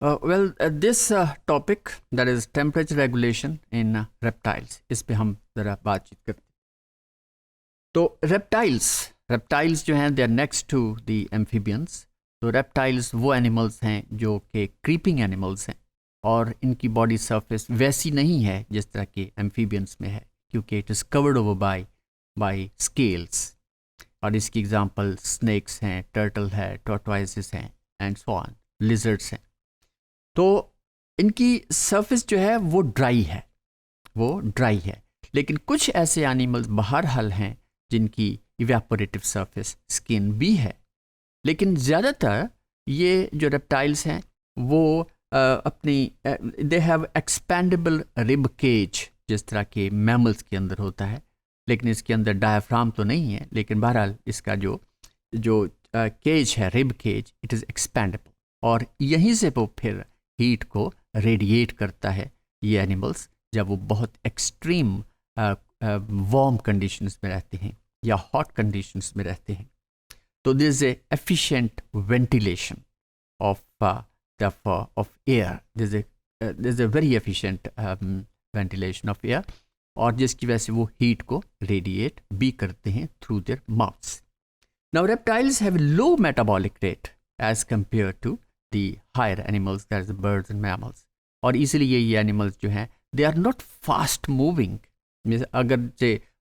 This topic, that is temperature regulation in reptiles, इस पे हम ज़रा बातचीत करते हैं. तो reptiles जो हैं, they are next to the amphibians. तो reptiles वो animals हैं जो कि creeping animals हैं और इनकी body surface वैसी नहीं है जिस तरह के amphibians में है, क्योंकि it is covered over by scales. और इसकी एग्जांपल snakes हैं, turtle है, tortoises हैं and so on, lizards हैं. तो इनकी सरफेस जो है वो ड्राई है, लेकिन कुछ ऐसे एनिमल्स बहरहाल हैं जिनकी इवेपोरेटिव सरफेस स्किन भी है. लेकिन ज़्यादातर ये जो रेप्टाइल्स हैं वो अपनी they have expendable rib cage, जिस तरह के मैमल्स के अंदर होता है, लेकिन इसके अंदर डायफ्राम तो नहीं है. लेकिन बहरहाल इसका जो केज है, rib cage, it is expendable और यहीं से वो फिर हीट को रेडिएट करता है ये एनिमल्स जब वो बहुत एक्सट्रीम वार्म कंडीशंस में रहते हैं या हॉट कंडीशंस में रहते हैं. तो this is efficient ventilation of air, this is a very efficient ventilation of air, और जिसकी वजह से वो हीट को रेडिएट भी करते हैं through their mouths. Now reptiles have low metabolic rate as compare to the higher animals, that is the birds and mammals. और इसलिए ये animals जो हैं they are not fast moving.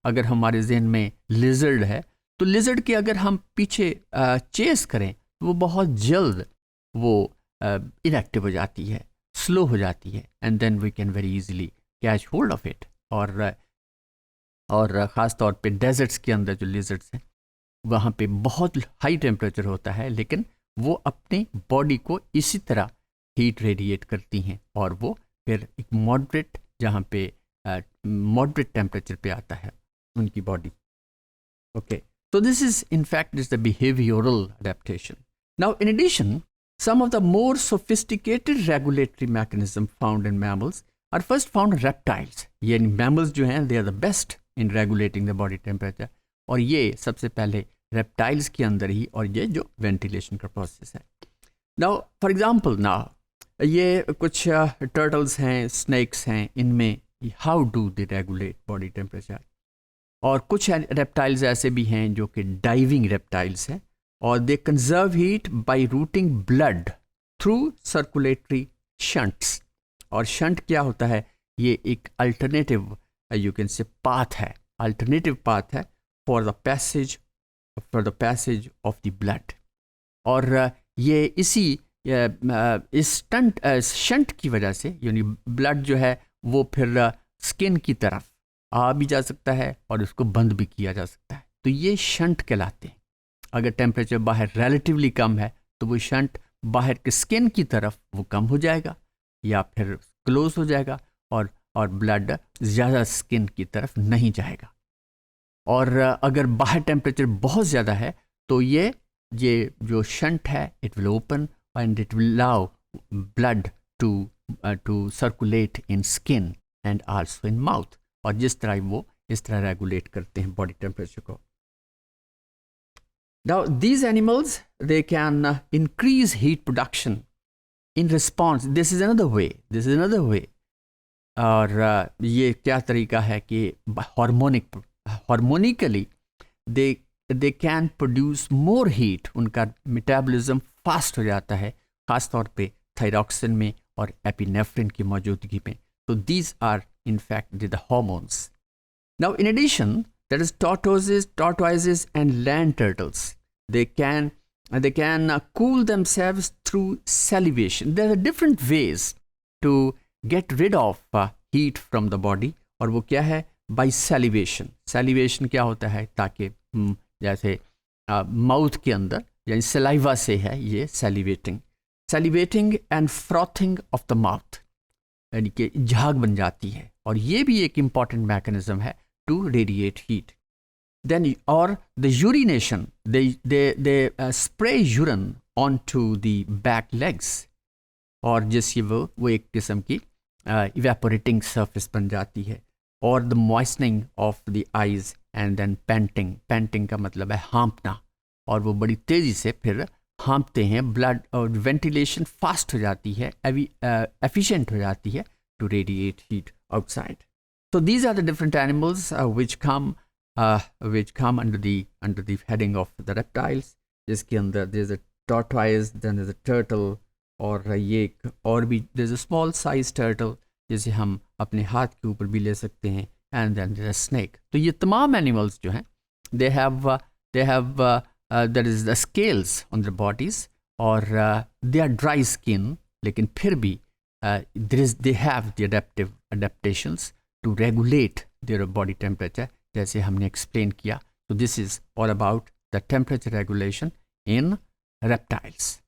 अगर हमारे जहन में lizard है तो lizard के अगर हम पीछे chase करें तो वो बहुत जल्द वो inactive हो जाती है, slow हो जाती है, and then we can very easily catch hold of it. और ख़ास तौर पे deserts के अंदर जो lizards हैं वहाँ पे बहुत high temperature होता है, लेकिन वो अपने बॉडी को इसी तरह हीट रेडिएट करती हैं और वो फिर एक मॉडरेट, जहाँ पे मॉडरेट टेम्परेचर पे आता है उनकी body. Okay, so this is in fact is the behavioral adaptation. Now in addition, some of the more sophisticated regulatory mechanism found in mammals are first found in reptiles. ये mammals जो हैं they are the best in regulating the body temperature, और ये सबसे पहले reptiles के अंदर ही, और ये जो वेंटिलेशन का प्रोसेस है. नाउ फॉर एग्जांपल, नाउ ये कुछ टर्टल्स हैं, स्नेक्स हैं, इनमें how do they regulate body temperature. और कुछ रेप्टाइल्स ऐसे भी हैं जो कि डाइविंग रेप्टाइल्स हैं और they conserve heat by routing blood through circulatory shunts. और शंट क्या होता है? ये एक alternative you can say path है, अल्टरनेटिव पाथ है for the passage of the blood. और ये इस शंट की वजह से यानी ब्लड जो है वो फिर स्किन की तरफ आ भी जा सकता है और उसको बंद भी किया जा सकता है. तो ये शंट कहलाते हैं. अगर टेम्परेचर बाहर रिलेटिवली कम है तो वो शंट बाहर के स्किन की तरफ वो कम हो जाएगा या फिर क्लोज हो जाएगा और ब्लड ज़्यादा स्किन की तरफ नहीं जाएगा. और अगर बाहर टेम्परेचर बहुत ज़्यादा है तो ये जो शंट है it will open and it will allow blood to circulate in skin and also in mouth. और जिस तरह वो इस तरह रेगुलेट करते हैं बॉडी टेम्परेचर को. Now these animals, they can increase heat production in response. This is another way. और ये क्या तरीका है कि harmonically they can produce more heat. उनका मेटाबॉलिज्म फास्ट हो जाता है, ख़ास तौर पे थायरॉक्सिन में और एपिनेफ्रिन की मौजूदगी में. So these are in fact the hormones. Now in addition, that is tortoises and land turtles. They can cool themselves through salivation. There are different ways to get rid of heat from the body. और वो क्या है? By salivation. Salivation क्या होता है? ताकि जैसे mouth के अंदर यानी सलाइवा से है ये salivating and frothing of the mouth, यानी कि झाग बन जाती है. और ये भी एक important mechanism है to radiate heat. Then or the urination, they spray urine onto the back legs, और जिससे वो एक किस्म की evaporating surface बन जाती है. और the moistening of the eyes and then panting का मतलब है हाँपना, और वो बड़ी तेज़ी से फिर हाँपते हैं, ब्लड और वेंटिलेशन फास्ट हो जाती है, एफिशिएंट हो जाती है to radiate heat outside. So these are the different animals which come under the heading of the reptiles. जिसके अंदर there's a tortoise, then there's a turtle, और ये और भी there's a small size turtle जिसे हम अपने हाथ के ऊपर भी ले सकते हैं, and then there's a snake. तो ये तमाम animals जो हैं they have there is the scales on their bodies, और they are dry skin, लेकिन फिर भी they have the adaptations to regulate their body temperature, जैसे हमने explain किया. So this is all about the temperature regulation in reptiles.